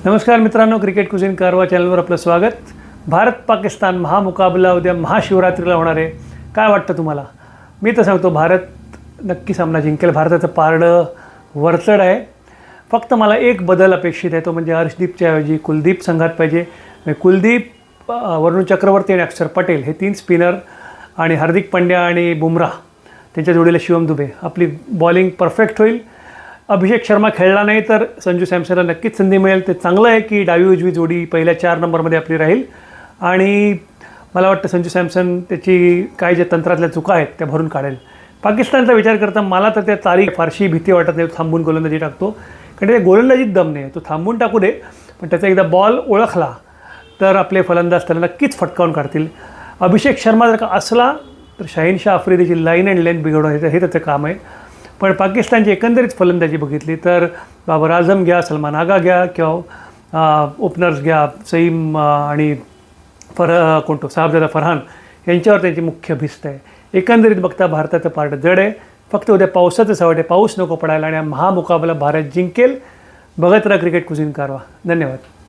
नमस्कार मित्रांनो, क्रिकेट कुझिन कारवा चॅनलवर आपलं स्वागत। भारत पाकिस्तान महामुकाबला उद्या महाशिवरात्रीला होणार आहे। काय वाटतं तुम्हाला? मी तर सांगतो भारत नक्की सामना जिंकेल। भारताचं पारडं वरचढ आहे। फक्त मला एक बदल अपेक्षित आहे, तो म्हणजे हर्षदीपच्या ऐवजी कुलदीप संघात पाहिजे। कुलदीप, वरुण चक्रवर्ती आणि अक्षर पटेल हे 3 स्पिनर आणि हार्दिक पांड्या आणि बुमराह त्यांच्या जोडीला शिवम दुबे, आपली बॉलिंग परफेक्ट होईल। अभिषेक शर्मा खेळला नाही तर संजू सॅमसनला नक्कीच संधी मिळेल। ते चांगलं आहे की डावी उजवी जोडी पहिल्या 4 नंबरमध्ये आपली राहील आणि मला वाटतं संजू सॅमसन त्याची काय जे तंत्रातल्या चुका आहेत त्या भरून काढेल। पाकिस्तानचा विचार करता मला तर त्या तारीख फारशी भीती वाटत नाही। थांबून गोलंदाजी टाकतो, कारण ते गोलंदाजीत दम नाही, तो थांबून टाकू दे, पण त्याचा एकदा बॉल ओळखला तर आपले फलंदाज त्याला नक्कीच फटकावून काढतील। अभिषेक शर्मा जर का असला तर शाहीनशाह आफ्रिदीची लाईन अँड लेंथ बिघडवणं हे त्याचं काम आहे। पण पाकिस्तानची एकंदरीत फलंदाजी बघितली तर बाबर आझम घ्या, सलमान आगा घ्या किंवा ओपनर्स घ्या, सईम आणि साहबजादा फरहान यांच्यावर त्यांची मुख्य भिस्त आहे। एकंदरीत बघता भारताचं पारडं जड आहे। फक्त उद्या पावसाचं सवड आहे, पाऊस नको पडायला आणि महामुकाबला भारत जिंकेल। बघत राहा क्रिकेट कुझिन कारवा। धन्यवाद।